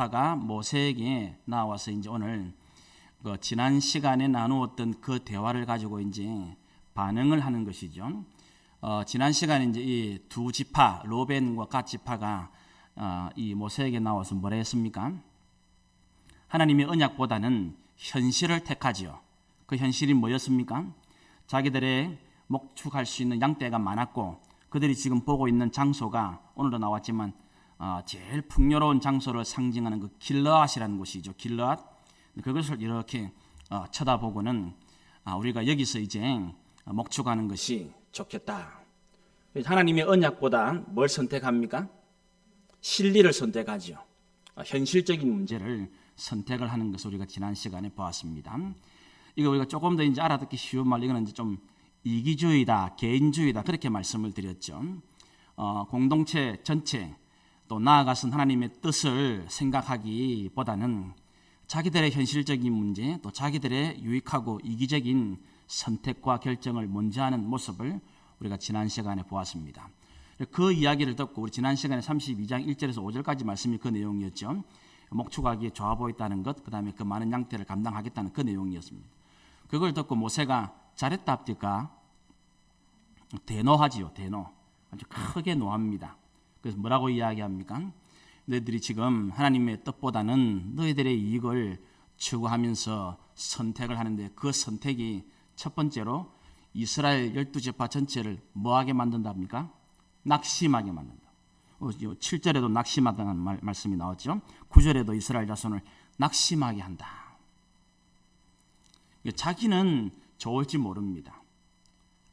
지파가 모세에게 나와서 이제 오늘 그 지난 시간에 나누었던 그 대화를 가지고 이제 반응을 하는 것이죠. 지난 시간에 이제 이 두 지파 로벤과 갓 지파가 이 모세에게 나와서 뭐라 했습니까? 하나님의 언약보다는 현실을 택하지요. 그 현실이 뭐였습니까? 자기들의 목축할 수 있는 양떼가 많았고 그들이 지금 보고 있는 장소가 오늘도 나왔지만 제일 풍요로운 장소를 상징하는 그 길르앗이라는 곳이죠. 길르앗. 그것을 이렇게 쳐다보고는 우리가 여기서 이제 목축하는 것이 좋겠다. 하나님의 언약보다 뭘 선택합니까? 실리를 선택하죠. 현실적인 문제를 선택을 하는 것을 우리가 지난 시간에 보았습니다. 이거 우리가 조금 더 이제 알아듣기 쉬운 말, 이거는 이제 좀 이기주의다, 개인주의다 그렇게 말씀을 드렸죠. 공동체 전체 또 나아가선 하나님의 뜻을 생각하기보다는 자기들의 현실적인 문제 또 자기들의 유익하고 이기적인 선택과 결정을 먼저 하는 모습을 우리가 지난 시간에 보았습니다. 그 이야기를 듣고 우리 지난 시간에 32장 1절에서 5절까지 말씀이 그 내용이었죠. 목축하기에 좋아 보였다는 것, 그 다음에 그 많은 양떼를 감당하겠다는 그 내용이었습니다. 그걸 듣고 모세가 잘했다 합니까? 대노하지요. 대노. 아주 크게 노합니다. 그래서 뭐라고 이야기합니까? 너희들이 지금 하나님의 뜻보다는 너희들의 이익을 추구하면서 선택을 하는데 그 선택이 첫 번째로 이스라엘 12지파 전체를 뭐하게 만든답니까? 낙심하게 만든다. 7절에도 낙심하다는 말씀이 나왔죠. 9절에도 이스라엘 자손을 낙심하게 한다. 자기는 좋을지 모릅니다.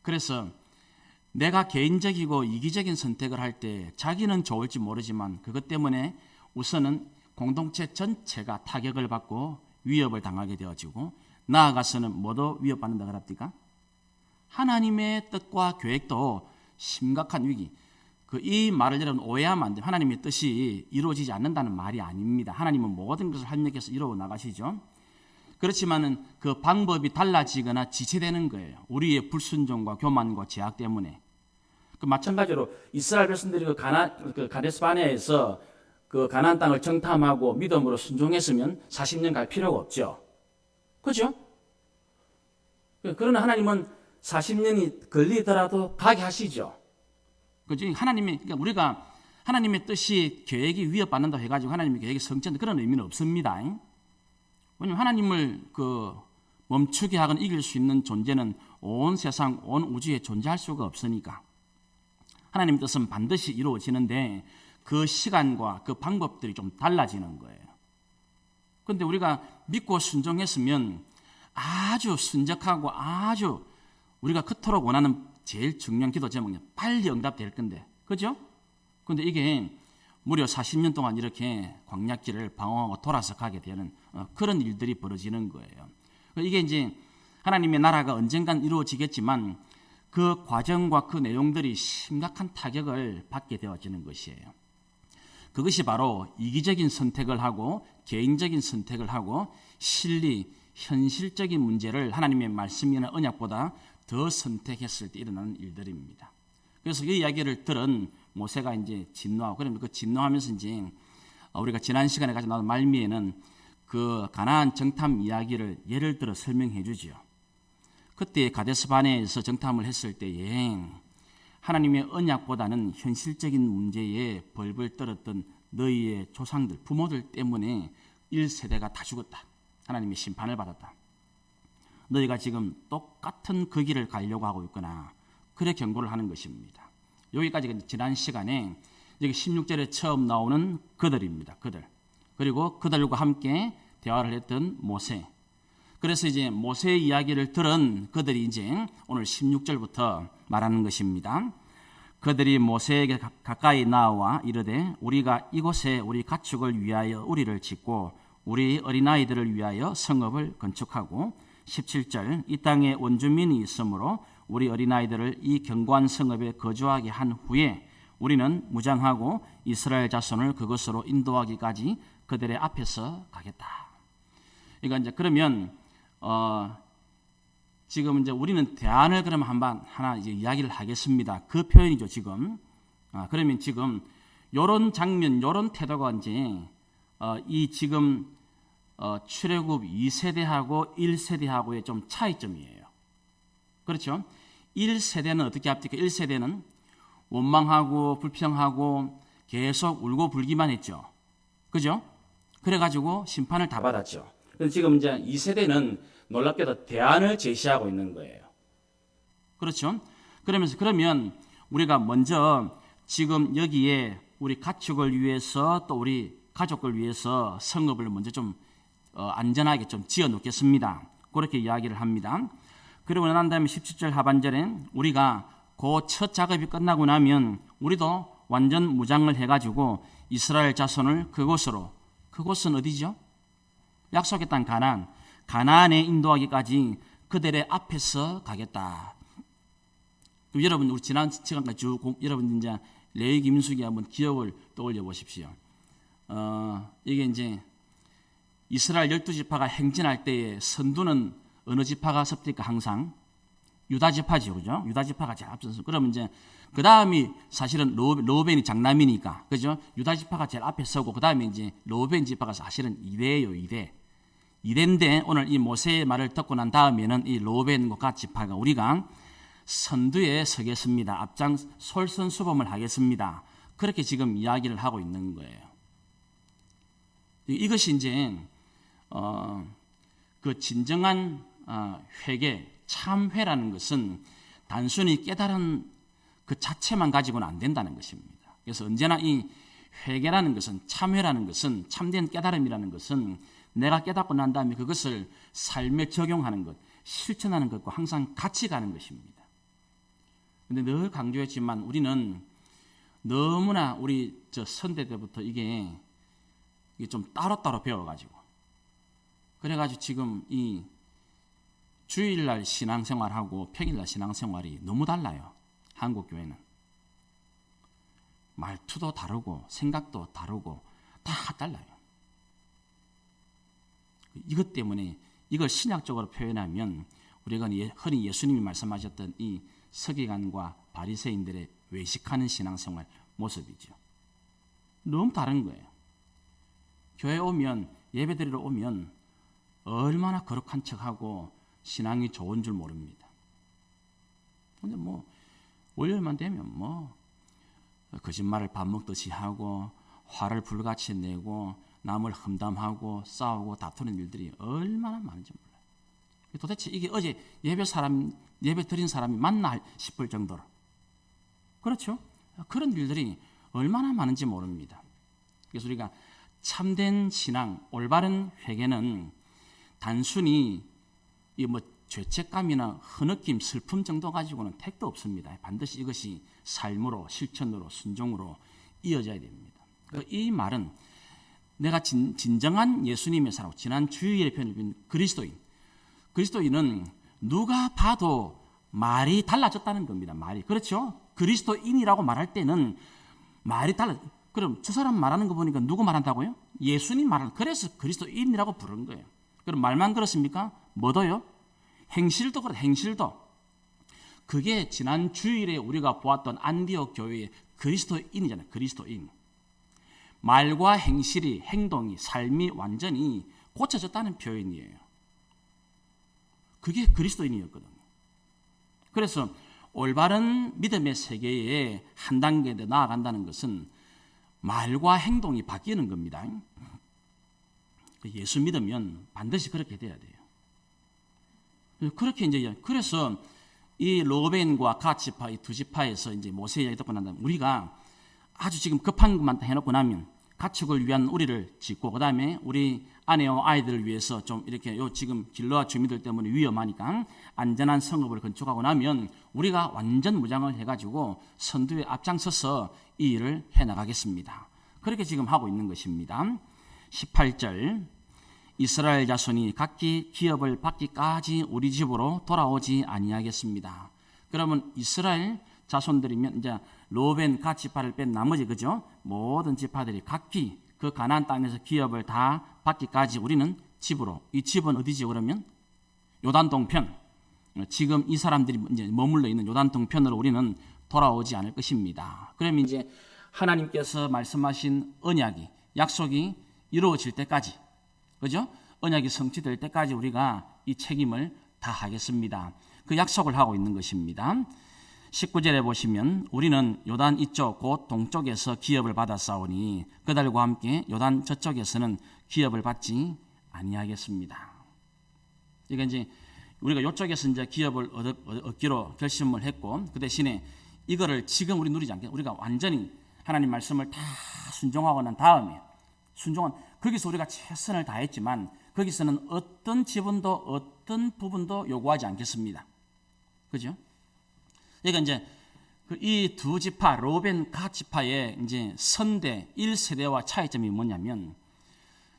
그래서 내가 개인적이고 이기적인 선택을 할 때 자기는 좋을지 모르지만 그것 때문에 우선은 공동체 전체가 타격을 받고 위협을 당하게 되어지고 나아가서는 뭐도 위협받는다 그럽니까? 하나님의 뜻과 계획도 심각한 위기. 이 말을 여러분 오해하면 안 돼요. 하나님의 뜻이 이루어지지 않는다는 말이 아닙니다. 하나님은 모든 것을 합력해서 이루어 나가시죠. 그렇지만은 그 방법이 달라지거나 지체되는 거예요. 우리의 불순종과 교만과 제약 때문에. 마찬가지로 이스라엘 백성들이 그 가데스 바네아에서 그 가나안 땅을 정탐하고 믿음으로 순종했으면 40년 갈 필요가 없죠. 그렇죠? 그러나 하나님은 40년이 걸리더라도 가게 하시죠. 그죠? 그러니까 우리가 하나님의 뜻이 계획이 위협받는다 해가지고 하나님의 계획이 성취한다 그런 의미는 없습니다. 왜냐하면 하나님을 멈추게 하거나 이길 수 있는 존재는 온 세상, 온 우주에 존재할 수가 없으니까. 하나님의 뜻은 반드시 이루어지는데 그 시간과 그 방법들이 좀 달라지는 거예요. 그런데 우리가 믿고 순종했으면 아주 순적하고 아주 우리가 그토록 원하는 제일 중요한 기도 제목이 빨리 응답될 건데, 그죠? 그런데 이게 무려 40년 동안 이렇게 광야길을 방황하고 돌아서 가게 되는 그런 일들이 벌어지는 거예요. 이게 이제 하나님의 나라가 언젠간 이루어지겠지만 그 과정과 그 내용들이 심각한 타격을 받게 되어지는 것이에요. 그것이 바로 이기적인 선택을 하고 개인적인 선택을 하고 실리, 현실적인 문제를 하나님의 말씀이나 언약보다 더 선택했을 때 일어나는 일들입니다. 그래서 이 이야기를 들은 모세가 이제 진노하고, 그러면 그 진노하면서 이제 우리가 지난 시간에 가지고 나온 말미에는 그 가나안 정탐 이야기를 예를 들어 설명해 주지요. 그때 가데스 바네아에서 정탐을 했을 때에 하나님의 언약보다는 현실적인 문제에 벌벌 떨었던 너희의 조상들, 부모들 때문에 1세대가 다 죽었다. 하나님의 심판을 받았다. 너희가 지금 똑같은 그 길을 가려고 하고 있거나 그래 경고를 하는 것입니다. 여기까지 지난 시간에 여기 16절에 처음 나오는 그들입니다. 그들. 그리고 그들과 함께 대화를 했던 모세. 그래서 이제 모세의 이야기를 들은 그들이 이제 오늘 16절부터 말하는 것입니다. 그들이 모세에게 가까이 나와 이르되 우리가 이곳에 우리 가축을 위하여 우리를 짓고 우리 어린아이들을 위하여 성읍을 건축하고 17절 이 땅에 원주민이 있으므로 우리 어린아이들을 이 견고한 성읍에 거주하게 한 후에 우리는 무장하고 이스라엘 자손을 그것으로 인도하기까지 그들의 앞에서 가겠다. 그러니까 이제 그러면 지금 이제 우리는 대안을 그러면 하나 이제 이야기를 하겠습니다. 그 표현이죠 지금. 그러면 지금 이런 장면, 이런 태도가 이제 이 지금 출애굽 2세대하고 1세대하고의 좀 차이점이에요. 그렇죠? 1세대는 어떻게 합니까? 1세대는 원망하고 불평하고 계속 울고 불기만 했죠. 그죠? 그래가지고 심판을 다 받았죠. 근데 지금 이제 2세대는 놀랍게도 대안을 제시하고 있는 거예요. 그렇죠? 그러면 우리가 먼저 지금 여기에 우리 가축을 위해서 또 우리 가족을 위해서 성읍을 먼저 좀 안전하게 좀 지어 놓겠습니다. 그렇게 이야기를 합니다. 그러고 난 다음에 17절 하반절에 우리가 그 첫 작업이 끝나고 나면 우리도 완전 무장을 해가지고 이스라엘 자손을 그곳은 어디죠? 약속의 땅 가나안에 인도하기까지 그들의 앞에서 가겠다. 여러분 우리 지난 시간까지 쭉 여러분 이제 레위기 민수기 한번 기억을 떠올려 보십시오. 이게 이제 이스라엘 12지파가 행진할 때에 선두는 어느 지파가 섭니까? 항상 유다 지파죠, 그죠? 유다 지파가 제일 앞서서 그러면 이제 그 다음이 사실은 로벤이 장남이니까, 그죠? 유다 지파가 제일 앞에 서고 그 다음에 이제 로벤 지파가 사실은 2대예요, 2대인데 오늘 이 모세의 말을 듣고 난 다음에는 이 로벤과 갓 지파가 우리가 선두에 서겠습니다. 앞장 솔선수범을 하겠습니다. 그렇게 지금 이야기를 하고 있는 거예요. 이것이 이제 그 진정한 회개, 참회라는 것은 단순히 깨달은 그 자체만 가지고는 안 된다는 것입니다. 그래서 언제나 이 회개라는 것은, 참회라는 것은, 참된 깨달음이라는 것은 내가 깨닫고 난 다음에 그것을 삶에 적용하는 것, 실천하는 것과 항상 같이 가는 것입니다. 그런데 늘 강조했지만 우리는 너무나 우리 선대 때부터 이게 좀 따로따로 배워가지고 그래가지고 지금 이 주일날 신앙생활하고 평일날 신앙생활이 너무 달라요. 한국 교회는 말투도 다르고 생각도 다르고 다 달라요. 이것 때문에 이걸 신약적으로 표현하면 우리가 흔히 예수님이 말씀하셨던 이 서기관과 바리새인들의 외식하는 신앙생활 모습이죠. 너무 다른 거예요. 교회 오면 예배드리러 오면 얼마나 거룩한 척하고 신앙이 좋은 줄 모릅니다. 근데 뭐 월요일만 되면 뭐 거짓말을 밥 먹듯이 하고 화를 불같이 내고 남을 험담하고 싸우고 다투는 일들이 얼마나 많은지 몰라요. 도대체 이게 어제 예배 드린 사람이 맞나 싶을 정도로. 그렇죠? 그런 일들이 얼마나 많은지 모릅니다. 그래서 우리가 참된 신앙, 올바른 회개는 단순히 이 뭐 죄책감이나 흐느낌, 슬픔 정도 가지고는 택도 없습니다. 반드시 이것이 삶으로, 실천으로, 순종으로 이어져야 됩니다. 이 말은 내가 진정한 예수님의 사람, 지난 주일에 표현된 그리스도인은 누가 봐도 말이 달라졌다는 겁니다. 말이. 그렇죠? 그리스도인이라고 말할 때는 말이 달라. 그럼 저 사람 말하는 거 보니까 누구 말한다고요? 예수님 말하는. 그래서 그리스도인이라고 부른 거예요. 그럼 말만 그렇습니까? 뭐도요? 행실도 그렇다. 행실도. 그게 지난 주일에 우리가 보았던 안디옥 교회의 그리스도인이잖아요. 그리스도인. 말과 행실이, 행동이, 삶이 완전히 고쳐졌다는 표현이에요. 그게 그리스도인이었거든요. 그래서 올바른 믿음의 세계에 한 단계 더 나아간다는 것은 말과 행동이 바뀌는 겁니다. 예수 믿으면 반드시 그렇게 돼야 돼요. 그렇게 이제 그래서 이 로벤과 갓 지파 이 두 지파에서 이제 모세 이야기 듣고 난 다음에 우리가 아주 지금 급한 것만 해놓고 나면 가축을 위한 우리를 짓고 그 다음에 우리 아내와 아이들을 위해서 좀 이렇게 지금 길러와 주민들 때문에 위험하니까 안전한 성읍을 건축하고 나면 우리가 완전 무장을 해가지고 선두에 앞장서서 이 일을 해나가겠습니다. 그렇게 지금 하고 있는 것입니다. 18절 이스라엘 자손이 각기 기업을 받기까지 우리 집으로 돌아오지 아니하겠습니다. 그러면 이스라엘 자손들이면 이제 로벤 갓 지파를 뺀 나머지 그죠? 모든 지파들이 각기 그 가나안 땅에서 기업을 다 받기까지 우리는 집으로. 이 집은 어디지 그러면? 요단 동편. 지금 이 사람들이 이제 머물러 있는 요단 동편으로 우리는 돌아오지 않을 것입니다. 그러면 이제 하나님께서 말씀하신 언약이, 약속이 이루어질 때까지, 그죠? 언약이 성취될 때까지 우리가 이 책임을 다하겠습니다. 그 약속을 하고 있는 것입니다. 19절에 보시면 우리는 요단 이쪽 곧 동쪽에서 기업을 받았사오니 그들과 함께 요단 저쪽에서는 기업을 받지 아니하겠습니다. 이게 이제 우리가 이쪽에서 이제 기업을 얻기로 결심을 했고 그 대신에 이거를 지금 우리 누리지 않게 우리가 완전히 하나님 말씀을 다 순종하고 난 다음에 거기서 우리가 최선을 다했지만 거기서는 어떤 지분도 어떤 부분도 요구하지 않겠습니다. 그죠? 그러니까 이제 이 두 지파 로벤 갓 지파의 이제 선대 1세대와 차이점이 뭐냐면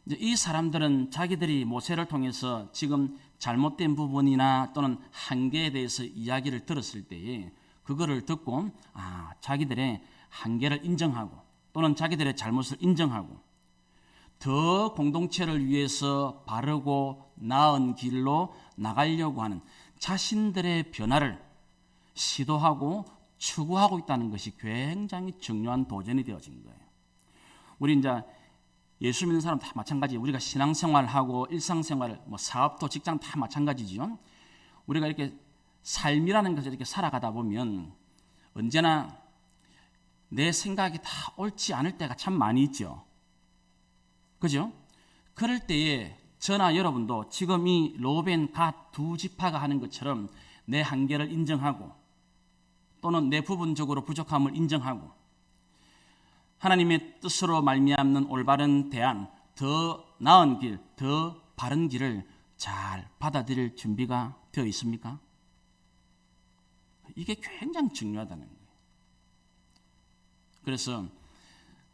이제 이 사람들은 자기들이 모세를 통해서 지금 잘못된 부분이나 또는 한계에 대해서 이야기를 들었을 때에 그거를 듣고 자기들의 한계를 인정하고 또는 자기들의 잘못을 인정하고 더 공동체를 위해서 바르고 나은 길로 나가려고 하는 자신들의 변화를 시도하고 추구하고 있다는 것이 굉장히 중요한 도전이 되어진 거예요. 우리 이제 예수 믿는 사람 다 마찬가지. 우리가 신앙생활하고 일상생활, 사업도 직장 다 마찬가지죠. 우리가 이렇게 삶이라는 것을 이렇게 살아가다 보면 언제나 내 생각이 다 옳지 않을 때가 참 많이 있죠. 그죠? 그럴 때에 저나 여러분도 지금 이 로벤 갓 두 지파가 하는 것처럼 내 한계를 인정하고 또는 내 부분적으로 부족함을 인정하고 하나님의 뜻으로 말미암는 올바른 대안, 더 나은 길, 더 바른 길을 잘 받아들일 준비가 되어 있습니까? 이게 굉장히 중요하다는 거예요. 그래서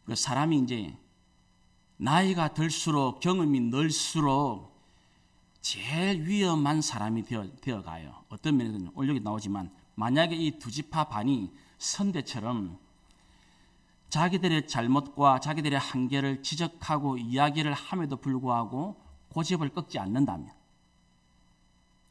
그 사람이 이제 나이가 들수록 경험이 늘수록 제일 위험한 사람이 되어가요. 어떤 면에서는 오늘 여기 나오지만 만약에 이 두 지파 반이 선대처럼 자기들의 잘못과 자기들의 한계를 지적하고 이야기를 함에도 불구하고 고집을 꺾지 않는다면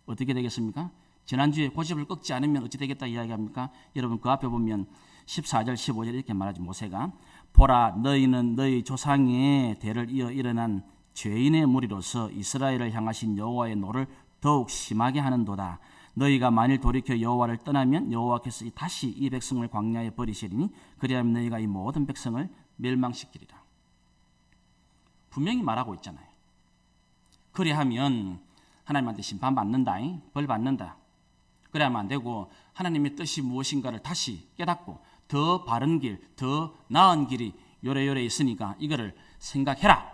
어떻게 되겠습니까? 지난주에 고집을 꺾지 않으면 어찌 되겠다 이야기합니까? 여러분 그 앞에 보면 14절 15절 이렇게 말하지 모세가 보라 너희는 너희 조상의 대를 이어 일어난 죄인의 무리로서 이스라엘을 향하신 여호와의 노를 더욱 심하게 하는도다. 너희가 만일 돌이켜 여호와를 떠나면 여호와께서 다시 이 백성을 광야에 버리시리니 그리하면 너희가 이 모든 백성을 멸망시키리라. 분명히 말하고 있잖아요. 그리하면 하나님한테 심판받는다, 벌 받는다. 그래야만 안 되고 하나님의 뜻이 무엇인가를 다시 깨닫고 더 바른 길, 더 나은 길이 요래요래 있으니까 이거를 생각해라.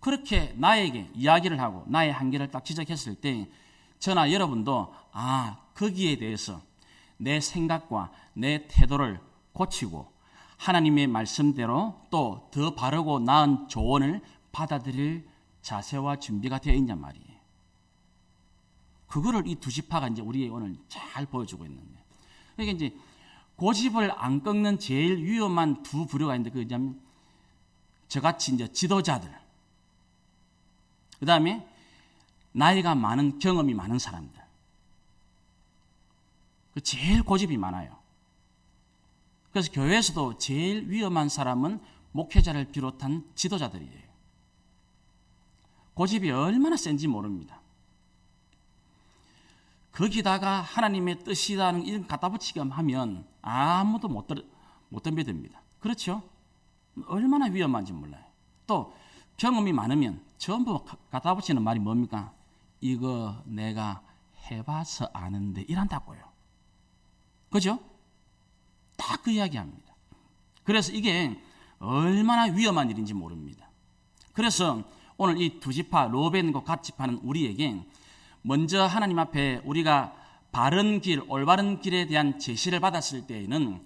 그렇게 나에게 이야기를 하고 나의 한계를 딱 지적했을 때 저나 여러분도 거기에 대해서 내 생각과 내 태도를 고치고 하나님의 말씀대로 또 더 바르고 나은 조언을 받아들일 자세와 준비가 되어 있냔 말이에요. 그거를 이 두 지파가 이제 우리의 오늘 잘 보여주고 있는 거예요. 그러니까 이제 고집을 안 꺾는 제일 위험한 두 부류가 있는데 그게 뭐냐면 저같이 이제 지도자들, 그 다음에 나이가 많은 경험이 많은 사람들. 그 제일 고집이 많아요. 그래서 교회에서도 제일 위험한 사람은 목회자를 비롯한 지도자들이에요. 고집이 얼마나 센지 모릅니다. 거기다가 하나님의 뜻이라는 이름 갖다 붙이게 하면 아무도 못 덤벼듭니다. 그렇죠? 얼마나 위험한지 몰라요. 또 경험이 많으면 전부 갖다 붙이는 말이 뭡니까? 이거 내가 해봐서 아는데 이란다고요. 그죠? 딱 그 이야기합니다. 그래서 이게 얼마나 위험한 일인지 모릅니다. 그래서 오늘 이 두 지파 로벤과 갓 지파는 우리에게 먼저 하나님 앞에 우리가 바른 길, 올바른 길에 대한 제시를 받았을 때에는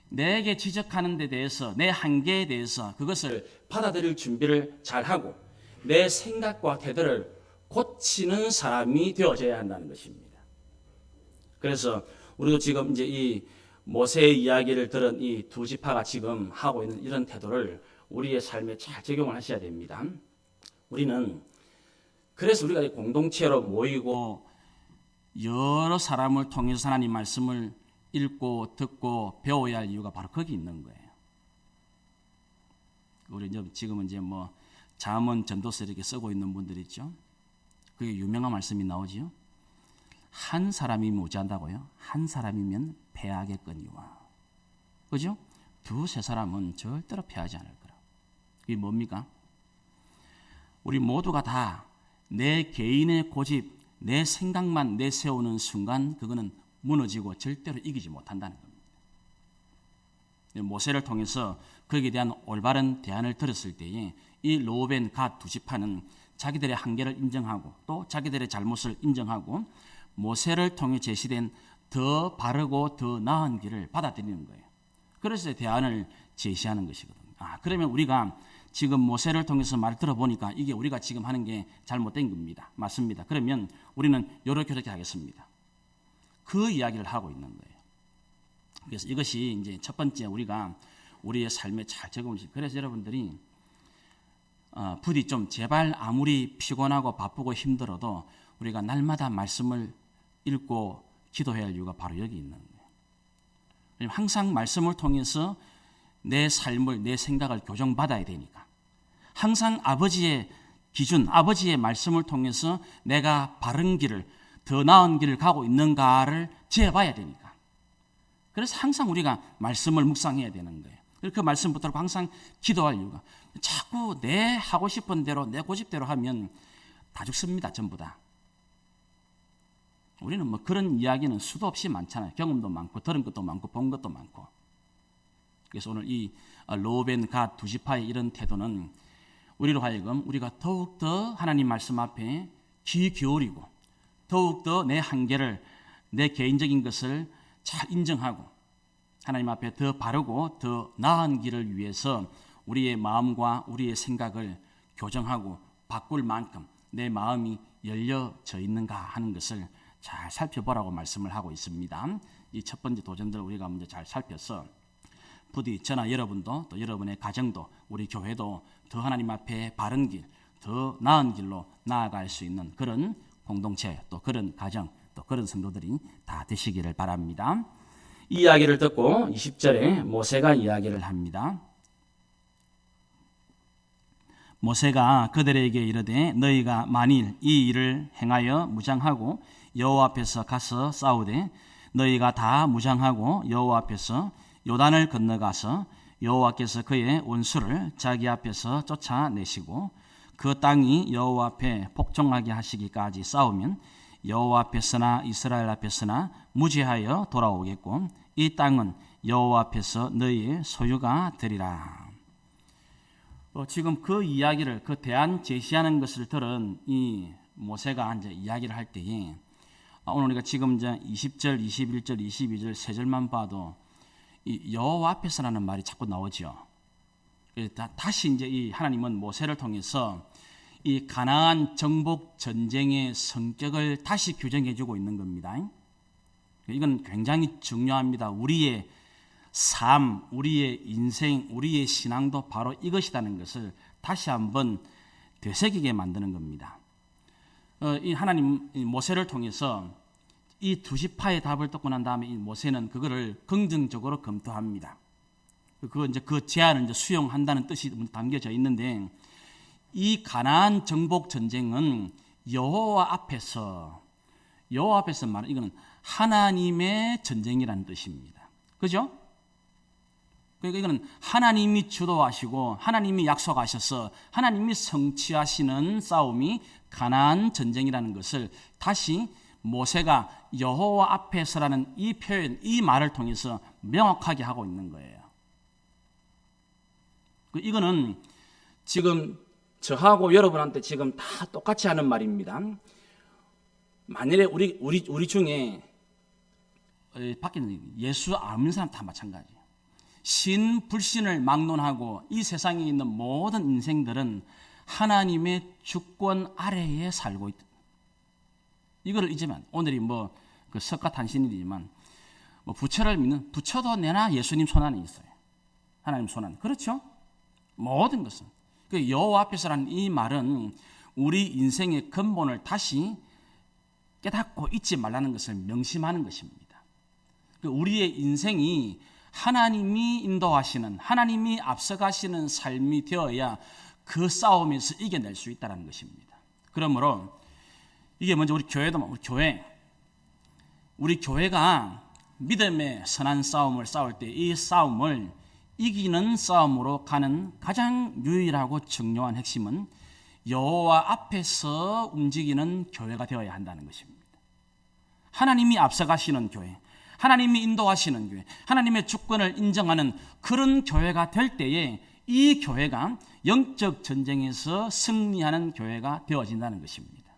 내게 지적하는 데 대해서 내 한계에 대해서 그것을 받아들일 준비를 잘하고 내 생각과 태도를 고치는 사람이 되어져야 한다는 것입니다. 그래서 우리도 지금 이제 이 모세의 이야기를 들은 이 두 지파가 지금 하고 있는 이런 태도를 우리의 삶에 잘 적용을 하셔야 됩니다. 우리는 그래서 우리가 공동체로 모이고 여러 사람을 통해서 하나님 말씀을 읽고 듣고 배워야 할 이유가 바로 거기 있는 거예요. 우리 지금은 이제 잠언 전도서에게 쓰고 있는 분들 있죠. 그게 유명한 말씀이 나오지요. 한 사람이 무지한다고요. 한 사람이면 패하겠거니와. 그죠? 두세 사람은 절대로 패하지 않을 거라. 이게 뭡니까? 우리 모두가 다 내 개인의 고집, 내 생각만 내세우는 순간 그거는 무너지고 절대로 이기지 못한다는 겁니다. 모세를 통해서 거기에 대한 올바른 대안을 들었을 때에 이 로벤, 갓 두 지파는 자기들의 한계를 인정하고 또 자기들의 잘못을 인정하고 모세를 통해 제시된 더 바르고 더 나은 길을 받아들이는 거예요. 그래서 대안을 제시하는 것이거든요. 그러면 우리가 지금 모세를 통해서 말 들어보니까 이게 우리가 지금 하는 게 잘못된 겁니다. 맞습니다. 그러면 우리는 이렇게 하겠습니다. 그 이야기를 하고 있는 거예요. 그래서 이것이 이제 첫 번째 우리가 우리의 삶에 잘 적용을 시키고, 그래서 여러분들이 부디 좀 제발 아무리 피곤하고 바쁘고 힘들어도 우리가 날마다 말씀을 읽고 기도해야 할 이유가 바로 여기 있는 거예요. 항상 말씀을 통해서 내 삶을, 내 생각을 교정받아야 되니까. 항상 아버지의 기준, 아버지의 말씀을 통해서 내가 바른 길을, 더 나은 길을 가고 있는가를 재봐야 되니까. 그래서 항상 우리가 말씀을 묵상해야 되는 거예요. 그 말씀 붙들고 항상 기도할 이유가, 자꾸 내 하고 싶은 대로, 내 고집대로 하면 다 죽습니다. 전부 다. 우리는 뭐 그런 이야기는 수도 없이 많잖아요. 경험도 많고 들은 것도 많고 본 것도 많고. 그래서 오늘 이 로벤, 갓 두 지파의 이런 태도는 우리로 하여금 우리가 더욱더 하나님 말씀 앞에 귀 기울이고 더욱더 내 한계를, 내 개인적인 것을 잘 인정하고 하나님 앞에 더 바르고 더 나은 길을 위해서 우리의 마음과 우리의 생각을 교정하고 바꿀 만큼 내 마음이 열려져 있는가 하는 것을 잘 살펴보라고 말씀을 하고 있습니다. 이 첫 번째 도전들을 우리가 먼저 잘 살펴서 부디 저나 여러분도 또 여러분의 가정도 우리 교회도 더 하나님 앞에 바른 길, 더 나은 길로 나아갈 수 있는 그런 공동체, 또 그런 가정, 또 그런 성도들이 다 되시기를 바랍니다. 이 이야기를 듣고 20절에 모세가 이야기를 합니다. 모세가 그들에게 이르되 너희가 만일 이 일을 행하여 무장하고 여호와 앞에서 가서 싸우되 너희가 다 무장하고 여호와 앞에서 요단을 건너가서 여호와께서 그의 원수를 자기 앞에서 쫓아내시고 그 땅이 여호와 앞에 복종하게 하시기까지 싸우면 여호와 앞에서나 이스라엘 앞에서나 무죄하여 돌아오겠고 이 땅은 여호와 앞에서 너희의 소유가 되리라. 지금 그 이야기를, 그 대안 제시하는 것을 들은 이 모세가 이제 이야기를 할 때에 오늘 우리가 지금 이제 20절, 21절, 22절 세 절만 봐도 이 여호와 앞에서라는 말이 자꾸 나오죠. 다시 이제 이 하나님은 모세를 통해서 이 가나안 정복 전쟁의 성격을 다시 규정해주고 있는 겁니다. 이건 굉장히 중요합니다. 우리의 삶, 우리의 인생, 우리의 신앙도 바로 이것이라는 것을 다시 한번 되새기게 만드는 겁니다. 이 하나님 모세를 통해서 이 두 지파의 답을 듣고 난 다음에 이 모세는 그거를 긍정적으로 검토합니다. 그 제안을 이제 수용한다는 뜻이 담겨져 있는데 이 가나안 정복 전쟁은 여호와 앞에서 말하는 이거는 하나님의 전쟁이라는 뜻입니다. 그죠? 그러니까 이거는 하나님이 주도하시고 하나님이 약속하셔서 하나님이 성취하시는 싸움이 가나안 전쟁이라는 것을 다시 모세가 여호와 앞에서라는 이 표현, 이 말을 통해서 명확하게 하고 있는 거예요. 이거는 지금 저하고 여러분한테 지금 다 똑같이 하는 말입니다. 만일에 우리 중에 밖에는 예수 안 믿는 사람 다 마찬가지예요. 신, 불신을 막론하고 이 세상에 있는 모든 인생들은 하나님의 주권 아래에 살고 있다. 이거를 잊으면 오늘이 그 석가탄신일이지만 부처를 믿는 부처도 내나 예수님 손안에 있어요. 하나님 손안. 그렇죠? 모든 것은. 그 여호와 앞에서라는 이 말은 우리 인생의 근본을 다시 깨닫고 잊지 말라는 것을 명심하는 것입니다. 우리의 인생이 하나님이 인도하시는, 하나님이 앞서가시는 삶이 되어야 그 싸움에서 이겨낼 수 있다는 것입니다. 그러므로 이게 먼저 우리 교회가 믿음의 선한 싸움을 싸울 때 이 싸움을 이기는 싸움으로 가는 가장 유일하고 중요한 핵심은 여호와 앞에서 움직이는 교회가 되어야 한다는 것입니다. 하나님이 앞서가시는 교회, 하나님이 인도하시는 교회, 하나님의 주권을 인정하는 그런 교회가 될 때에 이 교회가 영적 전쟁에서 승리하는 교회가 되어진다는 것입니다.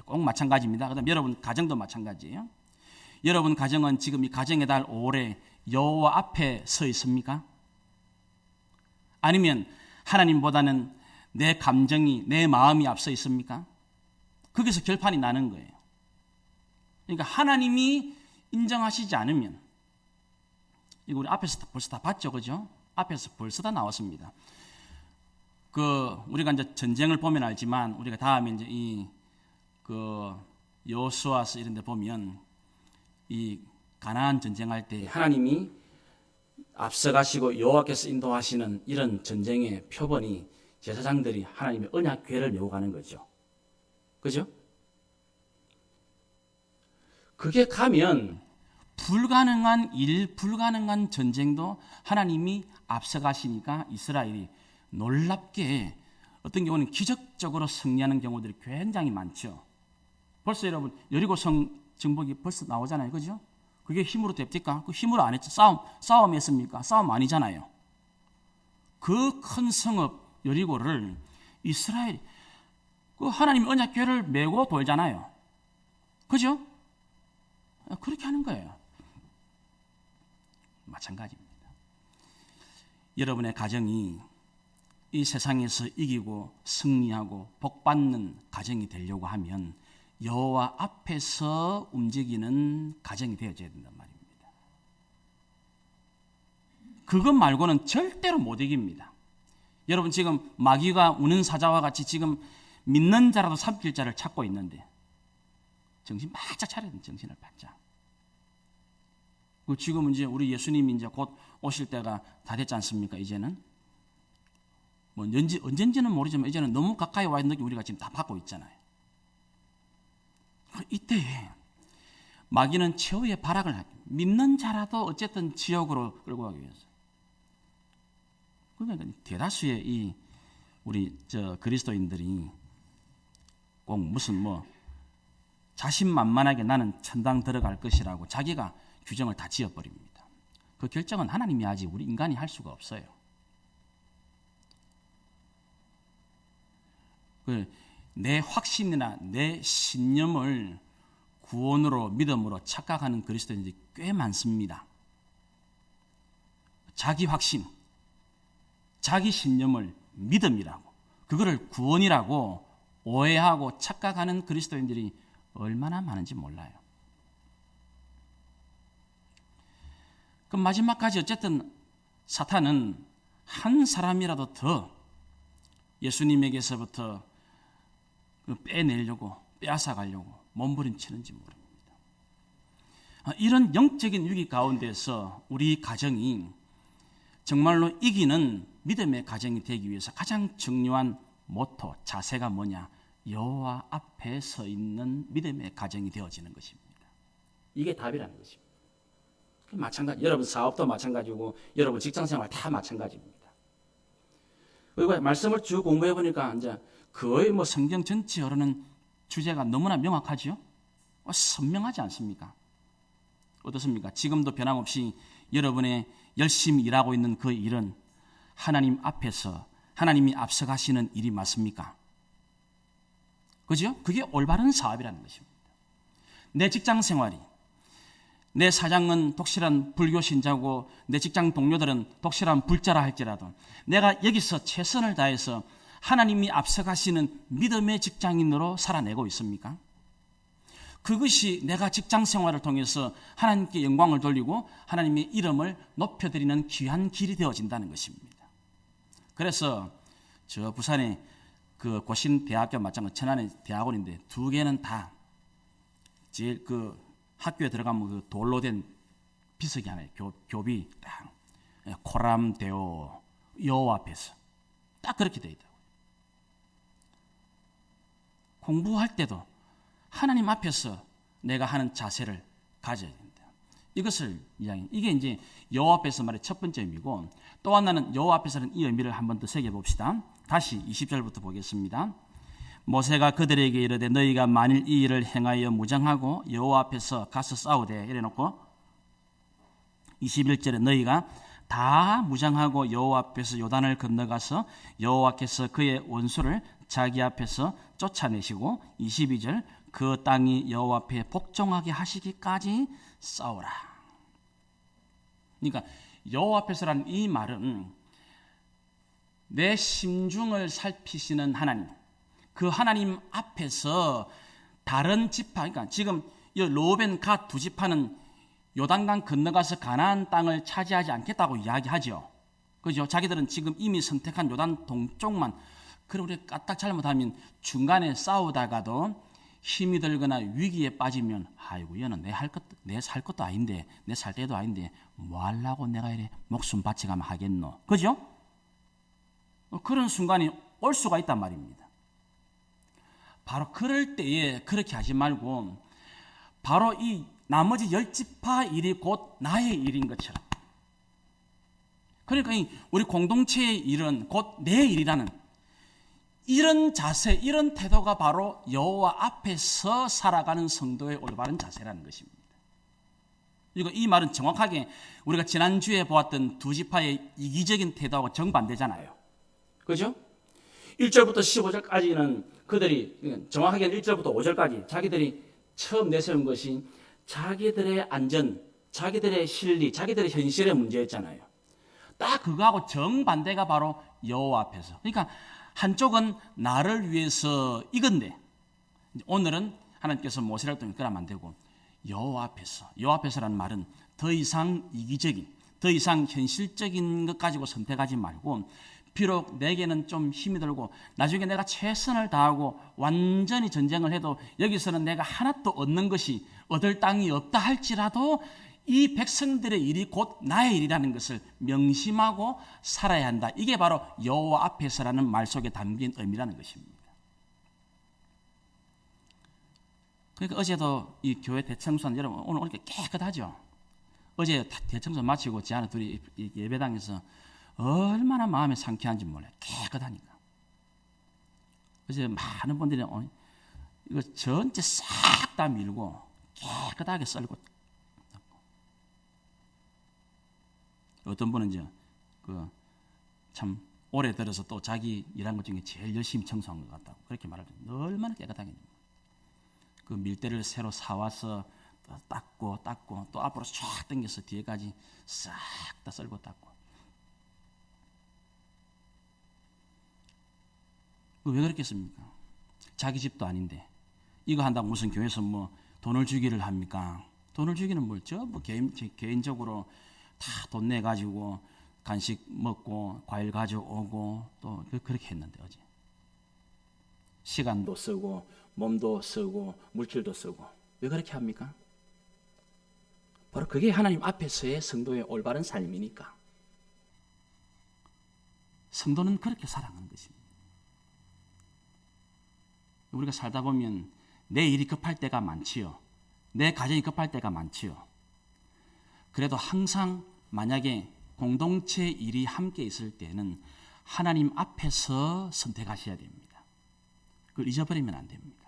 꼭 마찬가지입니다. 그다음 여러분 가정도 마찬가지예요. 여러분 가정은 지금 이 가정의 달 5월에 여호와 앞에 서 있습니까? 아니면 하나님보다는 내 감정이, 내 마음이 앞서 있습니까? 거기서 결판이 나는 거예요. 그러니까 하나님이 인정하시지 않으면, 이거 우리 앞에서 벌써 다 봤죠, 그죠? 앞에서 벌써 다 나왔습니다. 우리가 이제 전쟁을 보면 알지만, 우리가 다음에 이제 여호수아서 이런 데 보면, 이 가나안 전쟁할 때 하나님이 앞서가시고 여호와께서 인도하시는 이런 전쟁의 표본이 제사장들이 하나님의 언약 궤를 메고 가는 거죠. 그죠? 그게 가면 불가능한 전쟁도 하나님이 앞서가시니까 이스라엘이 놀랍게 어떤 경우는 기적적으로 승리하는 경우들이 굉장히 많죠. 벌써 여러분 여리고 성 정복이 벌써 나오잖아요. 그죠? 그게 힘으로 됩니까? 그 힘으로 안 했죠. 싸움 했습니까? 싸움 아니잖아요. 그 큰 성읍 여리고를 이스라엘이 하나님 언약궤를 메고 돌잖아요. 그죠? 그렇게 하는 거예요. 마찬가지입니다. 여러분의 가정이 이 세상에서 이기고 승리하고 복받는 가정이 되려고 하면 여호와 앞에서 움직이는 가정이 되어져야 된단 말입니다. 그것 말고는 절대로 못 이깁니다. 여러분 지금 마귀가 우는 사자와 같이 지금 믿는 자라도 삼킬 자를 찾고 있는데 정신 바짝 차려야 됩니다. 정신을 바짝. 지금 이제 우리 예수님이 이제 곧 오실 때가 다 됐지 않습니까? 이제는 언젠지는 모르지만 이제는 너무 가까이 와 있는 느낌 우리가 지금 다 받고 있잖아요. 이때 마귀는 최후의 발악을 합니다. 믿는 자라도 어쨌든 지옥으로 끌고 가기 위해서. 그러니까 대다수의 우리 그리스도인들이 꼭 무슨 자신만만하게 나는 천당 들어갈 것이라고 자기가 규정을 다 지어버립니다. 그 결정은 하나님이 하지 우리 인간이 할 수가 없어요. 내 확신이나 내 신념을 구원으로 믿음으로 착각하는 그리스도인들이 꽤 많습니다. 자기 확신, 자기 신념을 믿음이라고, 그거를 구원이라고 오해하고 착각하는 그리스도인들이 얼마나 많은지 몰라요. 그럼 마지막까지 어쨌든 사탄은 한 사람이라도 더 예수님에게서부터 빼내려고, 빼앗아가려고 몸부림치는지 모릅니다. 이런 영적인 위기 가운데서 우리 가정이 정말로 이기는 믿음의 가정이 되기 위해서 가장 중요한 모토, 자세가 뭐냐? 여호와 앞에 서 있는 믿음의 가정이 되어지는 것입니다. 이게 답이라는 것입니다. 마찬가지, 여러분 사업도 마찬가지고 여러분 직장생활 다 마찬가지입니다. 그리고 말씀을 쭉 공부해 보니까 이제 거의 성경 전체에 흐르는 주제가 너무나 명확하죠? 선명하지 않습니까? 어떻습니까? 지금도 변함없이 여러분의 열심히 일하고 있는 그 일은 하나님 앞에서 하나님이 앞서가시는 일이 맞습니까? 그죠? 그게 올바른 사업이라는 것입니다. 내 직장 생활이, 내 사장은 독실한 불교 신자고 내 직장 동료들은 독실한 불자라 할지라도 내가 여기서 최선을 다해서 하나님이 앞서가시는 믿음의 직장인으로 살아내고 있습니까? 그것이 내가 직장 생활을 통해서 하나님께 영광을 돌리고 하나님의 이름을 높여드리는 귀한 길이 되어진다는 것입니다. 그래서 저 부산에 그 고신대학교 마찬가지 천안의 대학원인데 두 개는 다 제일 학교에 들어가면 그 돌로 된 비석이 하나요. 교비 딱 코람데오 여호와 앞에서 딱 그렇게 되어 있다고. 공부할 때도 하나님 앞에서 내가 하는 자세를 가져야 된다. 이것을 이야기. 이게 이제 여호와 앞에서 말의 첫 번째 의미고, 또 하나는 여호와 앞에서는 이 의미를 한 번 더 새겨 봅시다. 다시 20절부터 보겠습니다. 모세가 그들에게 이르되 너희가 만일 이 일을 행하여 무장하고 여호와 앞에서 가서 싸우되, 이래놓고 21절에 너희가 다 무장하고 여호와 앞에서 요단을 건너가서 여호와께서 그의 원수를 자기 앞에서 쫓아내시고, 22절 그 땅이 여호와 앞에 복종하게 하시기까지 싸우라. 그러니까 여호와 앞에서라는 이 말은 내 심중을 살피시는 하나님, 그 하나님 앞에서 다른 지파, 그러니까 지금 이 로벤 갓 두 지파는 요단강 건너가서 가나안 땅을 차지하지 않겠다고 이야기하죠. 그죠? 자기들은 지금 이미 선택한 요단 동쪽만. 그럼 우리 까딱 잘못하면 중간에 싸우다가도 힘이 들거나 위기에 빠지면, 아이고 얘는 내 살 것도 아닌데, 내 살 때도 아닌데 뭐 하려고 내가 이래 목숨 바쳐가면 하겠노. 그죠? 그런 순간이 올 수가 있단 말입니다. 바로 그럴 때에 그렇게 하지 말고, 바로 이 나머지 10지파 일이 곧 나의 일인 것처럼, 그러니까 우리 공동체의 일은 곧 내 일이라는 이런 자세, 이런 태도가 바로 여호와 앞에서 살아가는 성도의 올바른 자세라는 것입니다. 그리고 이 말은 정확하게 우리가 지난주에 보았던 두 지파의 이기적인 태도하고 정반대잖아요. 그죠? 1절부터 15절까지는 그들이, 정확하게는 1절부터 5절까지 자기들이 처음 내세운 것이 자기들의 안전, 자기들의 실리, 자기들의 현실의 문제였잖아요. 딱 그거하고 정반대가 바로 여호와 앞에서. 그러니까 한쪽은 나를 위해서 이건데, 오늘은 하나님께서 모세를 통해 그러면 안 되고 여호와 앞에서, 여호와 앞에서라는 말은 더 이상 이기적인, 더 이상 현실적인 것 가지고 선택하지 말고, 비록 내게는 좀 힘이 들고 나중에 내가 최선을 다하고 완전히 전쟁을 해도 여기서는 내가 하나도 얻는 것이, 얻을 땅이 없다 할지라도 이 백성들의 일이 곧 나의 일이라는 것을 명심하고 살아야 한다. 이게 바로 여호와 앞에서라는 말 속에 담긴 의미라는 것입니다. 그러니까 어제도 이 교회 대청소한 여러분 오늘 이렇게 깨끗하죠. 어제 대청소 마치고 제 아내 둘이 예배당에서 얼마나 마음이 상쾌한지 몰라요. 깨끗하니까. 어제 많은 분들이 이거 전체 싹 다 밀고 깨끗하게 썰고, 어떤 분은 이제 참 오래 들어서 또 자기 일한 것 중에 제일 열심히 청소한 것 같다고 그렇게 말하죠. 얼마나 깨끗하게. 그 밀대를 새로 사와서 닦고 또 앞으로 쫙 당겨서 뒤에까지 싹 다 썰고 닦고. 왜 그렇겠습니까? 자기 집도 아닌데 이거 한다고 무슨 교회에서 뭐 돈을 주기를 합니까? 돈을 주기는 뭘 전부 개인적으로 다 돈 내 가지고 간식 먹고 과일 가져오고 또 그렇게 했는데, 어제 시간도 쓰고 몸도 쓰고 물질도 쓰고. 왜 그렇게 합니까? 바로 그게 하나님 앞에서의 성도의 올바른 삶이니까. 성도는 그렇게 살아가는 것입니다. 우리가 살다 보면 내 일이 급할 때가 많지요. 내 가정이 급할 때가 많지요. 그래도 항상 만약에 공동체 일이 함께 있을 때는 하나님 앞에서 선택하셔야 됩니다. 그걸 잊어버리면 안 됩니다.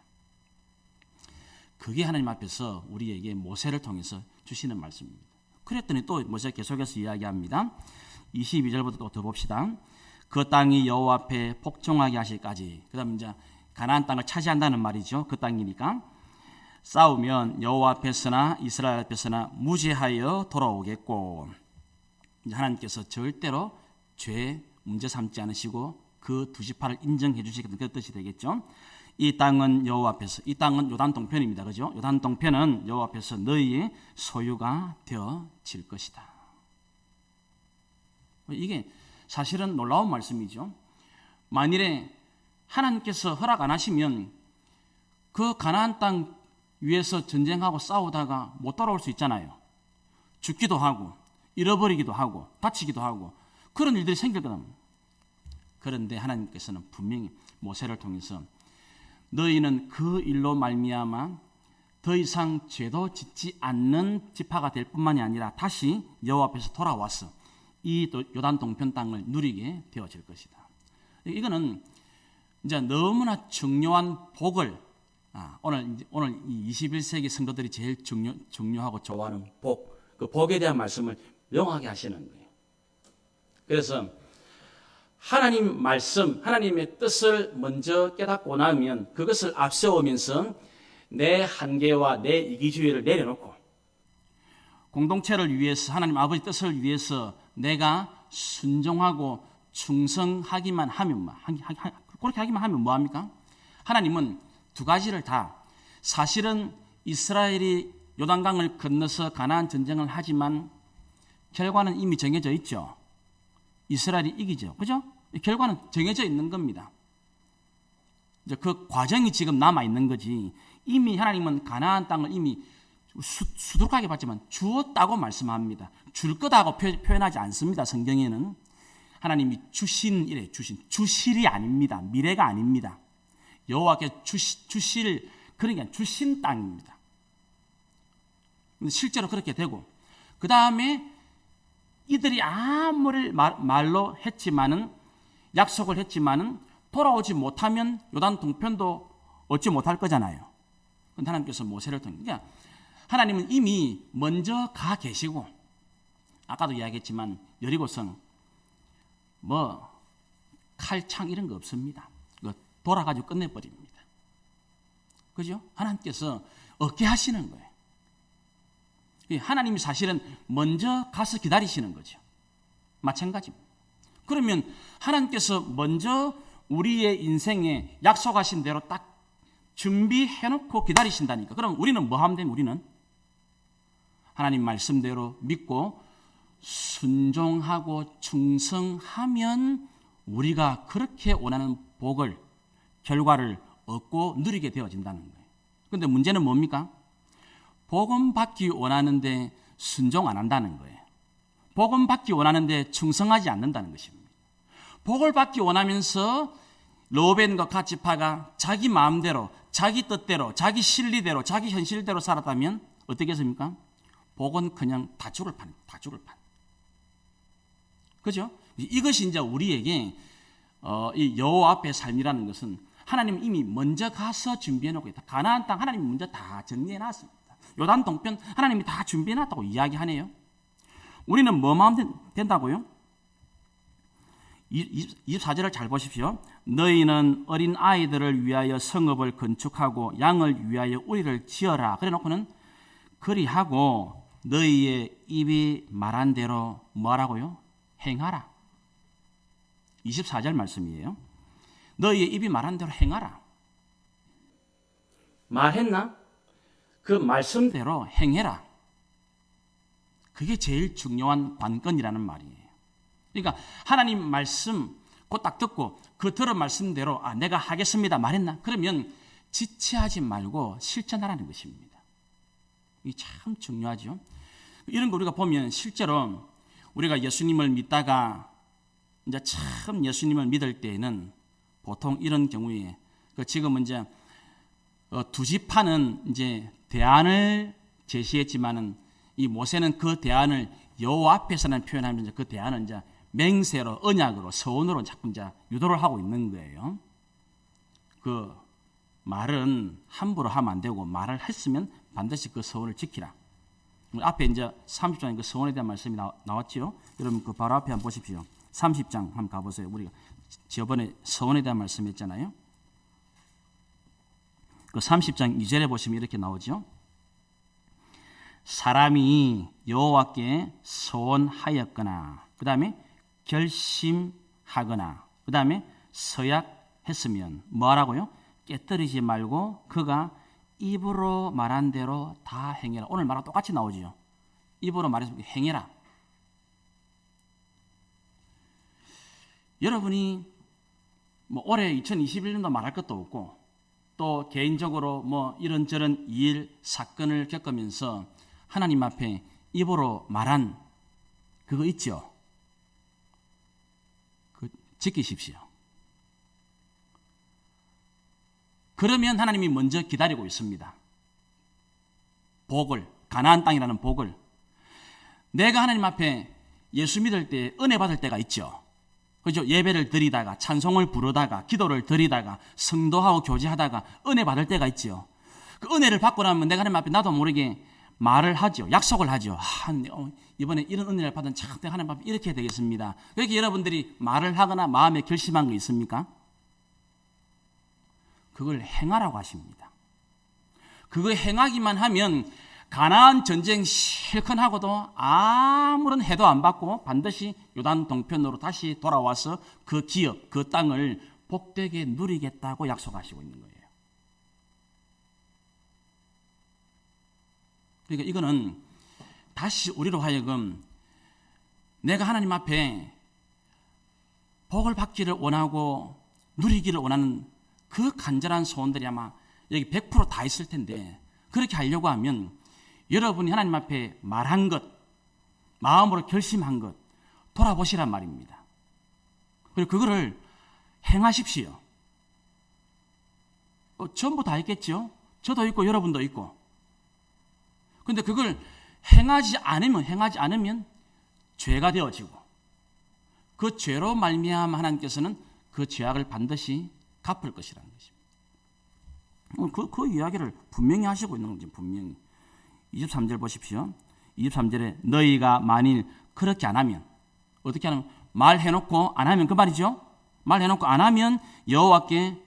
그게 하나님 앞에서 우리에게 모세를 통해서 주시는 말씀입니다. 그랬더니 또 모세가 계속해서 이야기합니다. 22절부터 또 더 봅시다. 그 땅이 여호와 앞에 복종하게 하실까지. 그 다음에 이제 가나안 땅을 차지한다는 말이죠. 그 땅이니까. 싸우면 여호와 앞에서나 이스라엘 앞에서나 무죄하여 돌아오겠고, 하나님께서 절대로 죄 문제 삼지 않으시고 그 두 지파를 인정해 주시겠다는 그런 뜻이 되겠죠. 이 땅은 여호와 앞에서, 이 땅은 요단 동편입니다. 그죠? 요단 동편은 여호와 앞에서 너희의 소유가 되어질 것이다. 이게 사실은 놀라운 말씀이죠. 만일에 하나님께서 허락 안 하시면 그 가나안 땅 위에서 전쟁하고 싸우다가 못 돌아올 수 있잖아요. 죽기도 하고 잃어버리기도 하고 다치기도 하고 그런 일들이 생길 거다. 그런데 하나님께서는 분명히 모세를 통해서 너희는 그 일로 말미암아 더 이상 죄도 짓지 않는 지파가 될 뿐만이 아니라 다시 여호와 앞에서 돌아와서 이 요단 동편 땅을 누리게 되어질 것이다. 이거는 이제 너무나 중요한 복을 오늘 이 21세기 성도들이 제일 중요하고 좋아하는 복, 그 복에 대한 말씀을 명확히 하시는 거예요. 그래서 하나님 말씀, 하나님의 뜻을 먼저 깨닫고 나면 그것을 앞세우면서 내 한계와 내 이기주의를 내려놓고 공동체를 위해서 하나님 아버지 뜻을 위해서 내가 순종하고 충성하기만 하면 그렇게 하기만 하면 뭐합니까? 하나님은 두 가지를 다 사실은 이스라엘이 요단강을 건너서 가나안 전쟁을 하지만 결과는 이미 정해져 있죠. 이스라엘이 이기죠. 그죠? 결과는 정해져 있는 겁니다. 이제 그 과정이 지금 남아 있는 거지. 이미 하나님은 가나안 땅을 이미 수두룩하게 봤지만 주었다고 말씀합니다. 줄 거다고 표현하지 않습니다. 성경에는 하나님이 주신 이래 주실이 아닙니다. 미래가 아닙니다. 여호와께 주실 그러니까 주신 땅입니다. 실제로 그렇게 되고 그 다음에 이들이 아무리 말로 했지만은 약속을 했지만은 돌아오지 못하면 요단 동편도 얻지 못할 거잖아요. 그런데 하나님께서 모세를 통해 그러니까 하나님은 이미 먼저 가 계시고 아까도 이야기했지만 여리고성 뭐 칼창 이런 거 없습니다. 이거 돌아가지고 끝내버립니다. 그죠? 하나님께서 얻게 하시는 거예요. 하나님이 사실은 먼저 가서 기다리시는 거죠. 마찬가지입니다. 그러면 하나님께서 먼저 우리의 인생에 약속하신 대로 딱 준비해놓고 기다리신다니까. 그럼 우리는 뭐 하면 됩니까? 우리는 하나님 말씀대로 믿고 순종하고 충성하면 우리가 그렇게 원하는 복을 결과를 얻고 누리게 되어진다는 거예요. 그런데 문제는 뭡니까? 복음 받기 원하는데 순종 안 한다는 거예요. 복음 받기 원하는데 충성하지 않는다는 것입니다. 복을 받기 원하면서 르우벤과 갓 지파가 자기 마음대로, 자기 뜻대로, 자기 실리대로, 자기 현실대로 살았다면 어떻게 했습니까? 복은 그냥 다 죽을 판. 그죠? 이것이 이제 우리에게 이 여호와 앞의 삶이라는 것은 하나님 이미 먼저 가서 준비해놓고 있다. 가나안 땅 하나님 먼저 다 정리해놨습니다. 요단 동편 하나님이 다 준비해놨다고 이야기하네요. 우리는 뭐만 하면 된다고요? 24절을 잘 보십시오. 너희는 어린 아이들을 위하여 성읍을 건축하고 양을 위하여 우리를 지어라. 그래 놓고는 그리하고 너희의 입이 말한 대로 뭐라고요? 행하라. 24절 말씀이에요. 너희의 입이 말한 대로 행하라. 말했나? 그 말씀대로 행해라. 그게 제일 중요한 관건이라는 말이에요. 그러니까 하나님 말씀 곧 딱 듣고 그 들은 말씀대로 내가 하겠습니다 말했나? 그러면 지체하지 말고 실천하라는 것입니다. 이게 참 중요하죠. 이런 거 우리가 보면 실제로 우리가 예수님을 믿다가 이제 참 예수님을 믿을 때에는 보통 이런 경우에 지금은 이제 두 지파는 이제 대안을 제시했지만은 이 모세는 그 대안을 여호와 앞에서는 표현하면서 그 대안을 이제 맹세로 언약으로 서원으로 자꾸 이제 유도를 하고 있는 거예요. 그 말은 함부로 하면 안 되고 말을 했으면 반드시 그 서원을 지키라. 앞에 이제 30장에 그 서원에 대한 말씀이 나왔지요. 여러분 그 바로 앞에 한번 보십시오. 30장 한번 가보세요. 우리가 저번에 서원에 대한 말씀했잖아요. 그 30장 2절에 보시면 이렇게 나오죠. 사람이 여호와께 서원하였거나 그 다음에 결심하거나 그 다음에 서약했으면 뭐하라고요? 깨뜨리지 말고 그가 입으로 말한 대로 다 행해라. 오늘 말하고 똑같이 나오죠. 입으로 말해서 행해라. 여러분이 뭐 올해 2021년도 말할 것도 없고 또 개인적으로 뭐 이런저런 일 사건을 겪으면서 하나님 앞에 입으로 말한 그거 있죠. 그 지키십시오. 그러면 하나님이 먼저 기다리고 있습니다. 복을, 가나안 땅이라는 복을. 내가 하나님 앞에 예수 믿을 때 은혜 받을 때가 있죠. 그죠? 예배를 드리다가, 찬송을 부르다가, 기도를 드리다가, 성도하고 교제하다가 은혜 받을 때가 있죠. 그 은혜를 받고 나면 내가 하나님 앞에 나도 모르게 말을 하죠. 약속을 하죠. 이번에 이런 은혜를 받은 참 내가 하나님 앞에 이렇게 해야 되겠습니다. 그렇게 여러분들이 말을 하거나 마음에 결심한 거 있습니까? 그걸 행하라고 하십니다. 그거 행하기만 하면 가나안 전쟁 실컷 하고도 아무런 해도 안 받고 반드시 요단 동편으로 다시 돌아와서 그 기업, 그 땅을 복되게 누리겠다고 약속하시고 있는 거예요. 그러니까 이거는 다시 우리로 하여금 내가 하나님 앞에 복을 받기를 원하고 누리기를 원하는 그 간절한 소원들이 아마 여기 100% 다 있을 텐데, 그렇게 하려고 하면 여러분이 하나님 앞에 말한 것, 마음으로 결심한 것 돌아보시란 말입니다. 그리고 그거를 행하십시오. 전부 다 있겠죠. 저도 있고 여러분도 있고. 근데 그걸 행하지 않으면 죄가 되어지고, 그 죄로 말미암아 하나님께서는 그 죄악을 반드시 갚을 것이라는 것입니다. 그 이야기를 분명히 하시고 있는 거죠. 분명히. 23절 보십시오. 23절에 너희가 만일 그렇게 안 하면, 어떻게 하면, 말해놓고 안 하면, 그 말이죠. 말해놓고 안 하면 여호와께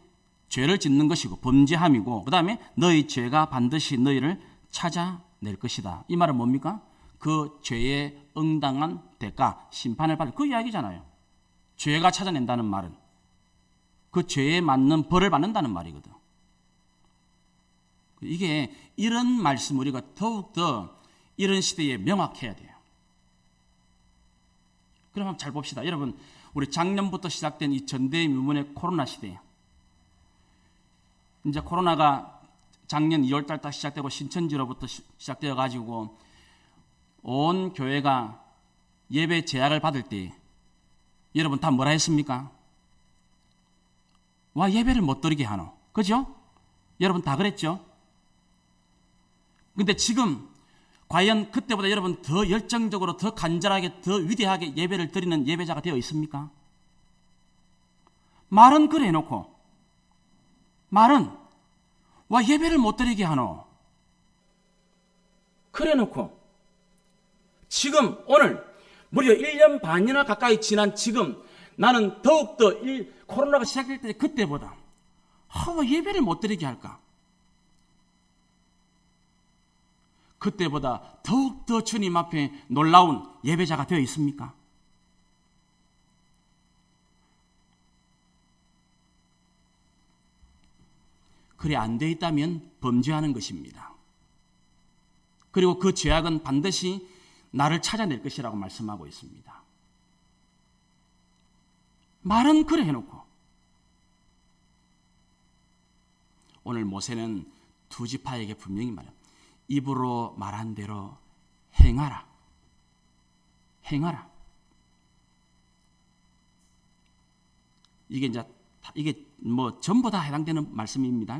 죄를 짓는 것이고 범죄함이고, 그 다음에 너희 죄가 반드시 너희를 찾아낼 것이다. 이 말은 뭡니까? 그 죄에 응당한 대가, 심판을 받을 그 이야기잖아요. 죄가 찾아낸다는 말은 그 죄에 맞는 벌을 받는다는 말이거든. 이게 이런 말씀 우리가 더욱더 이런 시대에 명확해야 돼요. 그럼 한번 잘 봅시다. 여러분, 우리 작년부터 시작된 이 전대미문의 코로나 시대, 이제 코로나가 작년 2월달 딱 시작되고 신천지로부터 시작되어 가지고 온 교회가 예배 제약을 받을 때 여러분 다 뭐라 했습니까? 와, 예배를 못 드리게 하노. 그죠? 여러분 다 그랬죠? 근데 지금 과연 그때보다 여러분 더 열정적으로, 더 간절하게, 더 위대하게 예배를 드리는 예배자가 되어 있습니까? 말은 그래 해놓고, 말은 와, 예배를 못 드리게 하노. 그래 놓고 지금 오늘 무려 1년 반이나 가까이 지난 지금 나는 더욱더 코로나가 시작될 때 그때보다 왜 예배를 못 드리게 할까? 그때보다 더욱더 주님 앞에 놀라운 예배자가 되어 있습니까? 그래 안 돼 있다면 범죄하는 것입니다. 그리고 그 죄악은 반드시 나를 찾아낼 것이라고 말씀하고 있습니다. 말은 그래 해놓고 오늘 모세는 두 지파에게 분명히 말합니다. 입으로 말한 대로 행하라. 행하라. 이게 뭐 전부 다 해당되는 말씀입니다.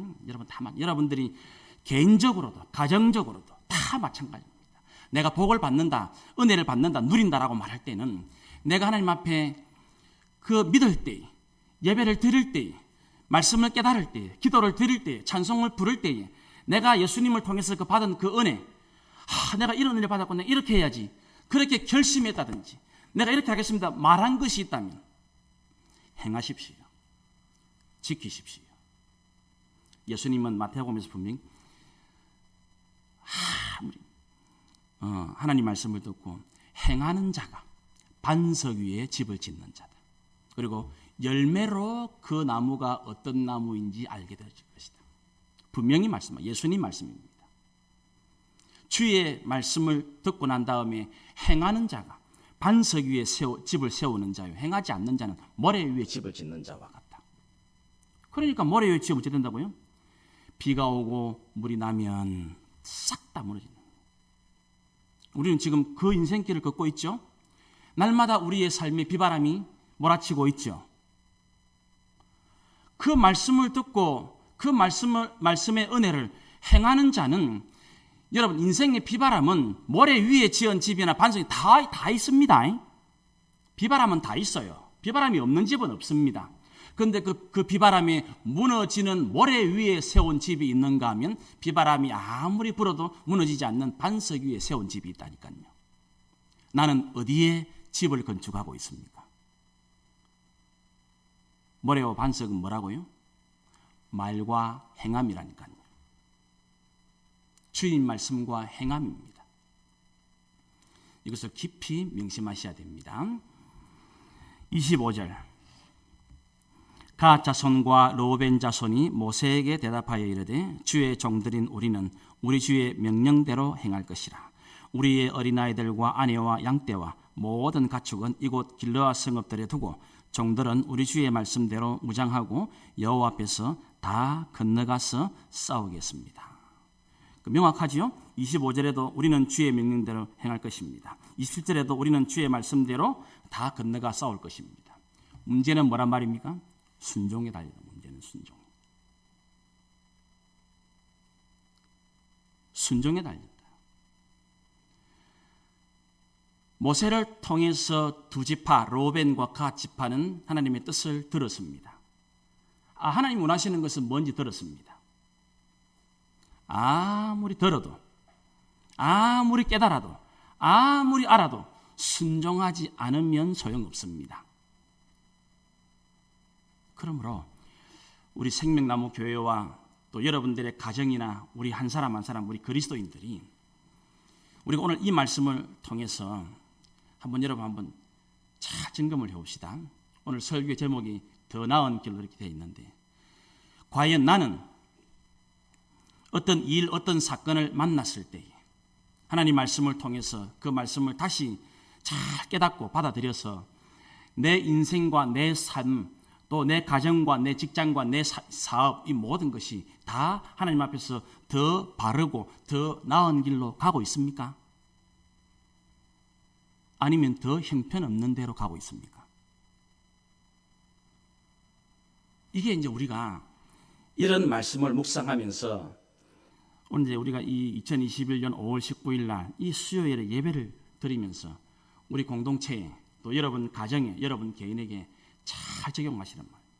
여러분들이 개인적으로도 가정적으로도 다 마찬가지입니다. 내가 복을 받는다, 은혜를 받는다, 누린다라고 말할 때는 내가 하나님 앞에 그 믿을 때, 예배를 드릴 때, 말씀을 깨달을 때, 기도를 드릴 때, 찬송을 부를 때에 내가 예수님을 통해서 그 받은 그 은혜, 내가 이런 은혜를 받았고 내가 이렇게 해야지, 그렇게 결심했다든지 내가 이렇게 하겠습니다 말한 것이 있다면 행하십시오. 지키십시오. 예수님은 마태복음에서 분명히 하나님 말씀을 듣고 행하는 자가 반석 위에 집을 짓는 자다. 그리고 열매로 그 나무가 어떤 나무인지 알게 될 것이다. 분명히 말씀합니다. 예수님 말씀입니다. 주의 말씀을 듣고 난 다음에 행하는 자가 반석 위에 집을 세우는 자요, 행하지 않는 자는 모래 위에 집을 짓는 자와 같다. 그러니까 모래 위에 집을 짓야 된다고요? 비가 오고 물이 나면 싹 다 무너지는 거예요. 우리는 지금 그 인생길을 걷고 있죠. 날마다 우리의 삶에 비바람이 몰아치고 있죠. 그 말씀을 듣고 그 말씀의 은혜를 행하는 자는, 여러분, 인생의 비바람은 모래 위에 지은 집이나 반석이 다 있습니다. 비바람은 다 있어요. 비바람이 없는 집은 없습니다. 그런데 그 비바람이 무너지는 모래 위에 세운 집이 있는가 하면 비바람이 아무리 불어도 무너지지 않는 반석 위에 세운 집이 있다니까요. 나는 어디에 집을 건축하고 있습니까? 모래와 반석은 뭐라고요? 말과 행함이라니까요. 주님 말씀과 행함입니다. 이것을 깊이 명심하셔야 됩니다. 25절, 갓 자손과 르우벤 자손이 모세에게 대답하여 이르되 주의 종들인 우리는 우리 주의 명령대로 행할 것이라. 우리의 어린아이들과 아내와 양떼와 모든 가축은 이곳 길르앗 성읍들에 두고 종들은 우리 주의 말씀대로 무장하고 여호와 앞에서 다 건너가서 싸우겠습니다. 명확하지요? 25절에도 우리는 주의 명령대로 행할 것입니다. 27절에도 우리는 주의 말씀대로 다 건너가 싸울 것입니다. 문제는 뭐란 말입니까? 순종에 달리다. 문제는 순종. 순종에 달린다. 모세를 통해서 두 지파 르우벤과 갓 지파는 하나님의 뜻을 들었습니다. 하나님이 원하시는 것은 뭔지 들었습니다. 아무리 들어도, 아무리 깨달아도, 아무리 알아도 순종하지 않으면 소용없습니다. 그러므로 우리 생명나무 교회와 또 여러분들의 가정이나 우리 한 사람 한 사람, 우리 그리스도인들이 우리가 오늘 이 말씀을 통해서 여러분 한번 잘 점검을 해봅시다. 오늘 설교의 제목이 더 나은 길로 이렇게 되어 있는데, 과연 나는 어떤 일, 어떤 사건을 만났을 때에 하나님 말씀을 통해서 그 말씀을 다시 잘 깨닫고 받아들여서 내 인생과 내 삶, 또 내 가정과 내 직장과 내 사업, 이 모든 것이 다 하나님 앞에서 더 바르고 더 나은 길로 가고 있습니까? 아니면 더 형편없는 대로 가고 있습니까? 이게 이제 우리가 이런 말씀을 묵상하면서 오늘 이제 우리가 이 2021년 5월 19일 날 이 수요일에 예배를 드리면서 우리 공동체에 또 여러분 가정에 여러분 개인에게 잘 적용하시란 말이에요.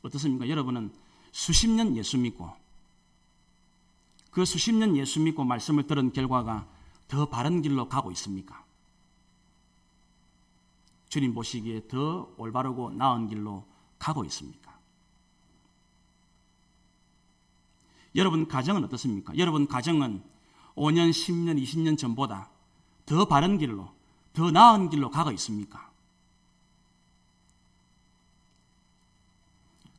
어떻습니까? 여러분은 수십 년 예수 믿고 그 수십 년 예수 믿고 말씀을 들은 결과가 더 바른 길로 가고 있습니까? 주님 보시기에 더 올바르고 나은 길로 가고 있습니까? 여러분 가정은 어떻습니까? 여러분 가정은 5년, 10년, 20년 전보다 더 바른 길로, 더 나은 길로 가고 있습니까?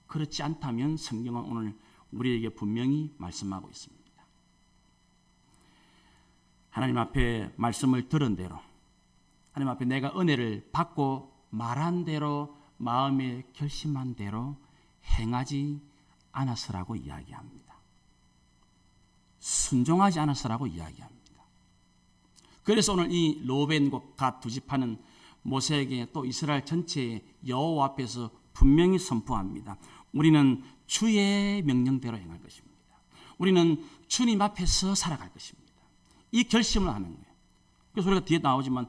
그렇지 않다면 성경은 오늘 우리에게 분명히 말씀하고 있습니다. 하나님 앞에 말씀을 들은 대로, 하나님 앞에 내가 은혜를 받고 말한 대로, 마음에 결심한 대로 행하지 않았으라고 이야기합니다. 순종하지 않았으라고 이야기합니다. 그래서 오늘 이 르우벤과 갓 두 지파는 모세에게 또 이스라엘 전체에 여호와 앞에서 분명히 선포합니다. 우리는 주의 명령대로 행할 것입니다. 우리는 주님 앞에서 살아갈 것입니다. 이 결심을 하는 거예요. 그래서 우리가 뒤에 나오지만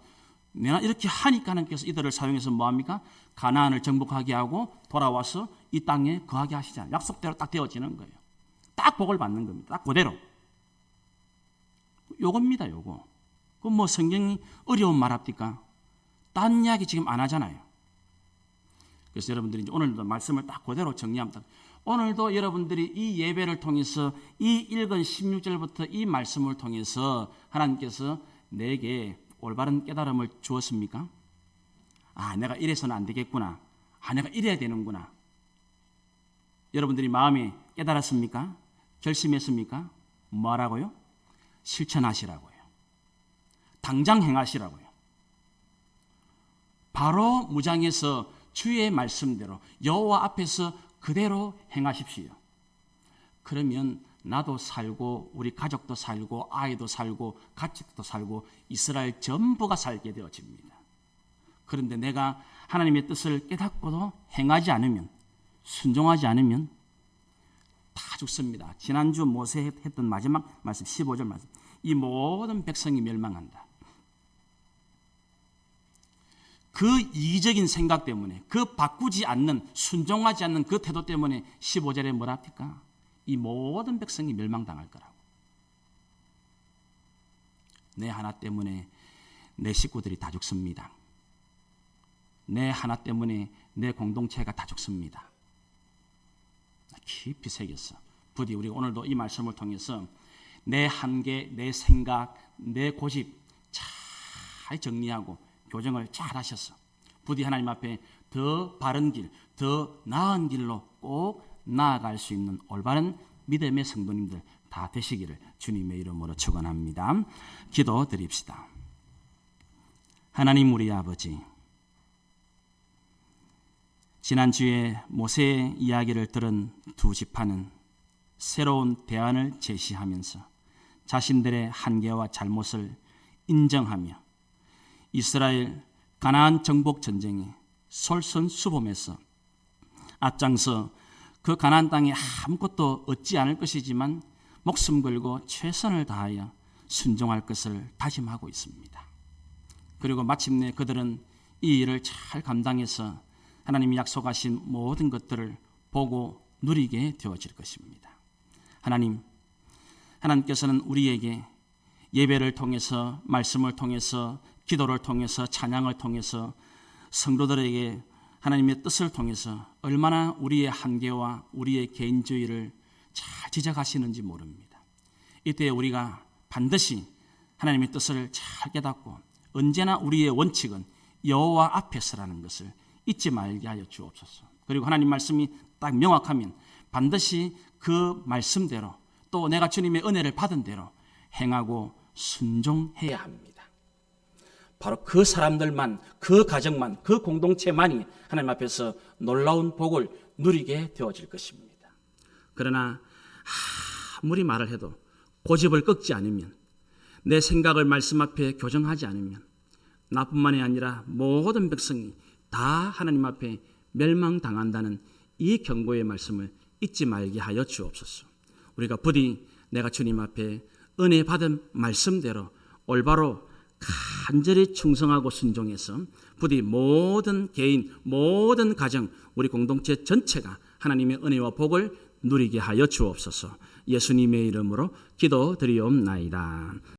내가 이렇게 하니까 하나님께서 이들을 사용해서 뭐합니까? 가나안을 정복하게 하고 돌아와서 이 땅에 거하게 하시잖아요. 약속대로 딱 되어지는 거예요. 딱 복을 받는 겁니다. 딱 그대로. 요겁니다. 요거. 그 뭐 성경이 어려운 말 합니까? 딴 이야기 지금 안 하잖아요. 그래서 여러분들이 이제 오늘도 말씀을 딱 그대로 정리합니다. 오늘도 여러분들이 이 예배를 통해서 이 읽은 16절부터 이 말씀을 통해서 하나님께서 내게 올바른 깨달음을 주었습니까? 내가 이래서는 안 되겠구나. 내가 이래야 되는구나. 여러분들이 마음에 깨달았습니까? 결심했습니까? 뭐라고요? 실천하시라고요. 당장 행하시라고요. 바로 무장해서 주의 말씀대로 여호와 앞에서 그대로 행하십시오. 그러면 나도 살고 우리 가족도 살고 아이도 살고 가축도 살고 이스라엘 전부가 살게 되어집니다. 그런데 내가 하나님의 뜻을 깨닫고도 행하지 않으면, 순종하지 않으면 다 죽습니다. 지난주 모세 했던 마지막 말씀 15절 말씀. 이 모든 백성이 멸망한다. 그 이기적인 생각 때문에, 그 바꾸지 않는, 순종하지 않는 그 태도 때문에 15절에 뭐라 합니까? 이 모든 백성이 멸망당할 거라고. 내 하나 때문에 내 식구들이 다 죽습니다. 내 하나 때문에 내 공동체가 다 죽습니다. 깊이 새겼어. 부디 우리가 오늘도 이 말씀을 통해서 내 한계, 내 생각, 내 고집 잘 정리하고 교정을 잘 하셨어. 부디 하나님 앞에 더 바른 길, 더 나은 길로 꼭 나아갈 수 있는 올바른 믿음의 성도님들 다 되시기를 주님의 이름으로 축원합니다. 기도드립시다. 하나님 우리 아버지, 지난주에 모세의 이야기를 들은 두 지파는 새로운 대안을 제시하면서 자신들의 한계와 잘못을 인정하며 이스라엘 가나안 정복 전쟁에 솔선수범해서 앞장서 그 가나안 땅에 아무것도 얻지 않을 것이지만 목숨 걸고 최선을 다하여 순종할 것을 다짐하고 있습니다. 그리고 마침내 그들은 이 일을 잘 감당해서 하나님이 약속하신 모든 것들을 보고 누리게 되어질 것입니다. 하나님께서는 우리에게 예배를 통해서, 말씀을 통해서, 기도를 통해서, 찬양을 통해서, 성도들에게 하나님의 뜻을 통해서 얼마나 우리의 한계와 우리의 개인주의를 잘 지적하시는지 모릅니다. 이때 우리가 반드시 하나님의 뜻을 잘 깨닫고 언제나 우리의 원칙은 여호와 앞에서라는 것을 잊지 말게 하여 주옵소서. 그리고 하나님 말씀이 딱 명확하면 반드시 그 말씀대로 또 내가 주님의 은혜를 받은 대로 행하고 순종해야 합니다. 바로 그 사람들만, 그 가정만, 그 공동체만이 하나님 앞에서 놀라운 복을 누리게 되어질 것입니다. 그러나 아무리 말을 해도 고집을 꺾지 않으면, 내 생각을 말씀 앞에 교정하지 않으면 나뿐만이 아니라 모든 백성이 다 하나님 앞에 멸망당한다는 이 경고의 말씀을 잊지 말게 하여 주옵소서. 우리가 부디 내가 주님 앞에 은혜 받은 말씀대로 올바로 간절히 충성하고 순종해서 부디 모든 개인, 모든 가정, 우리 공동체 전체가 하나님의 은혜와 복을 누리게 하여 주옵소서. 예수님의 이름으로 기도드리옵나이다.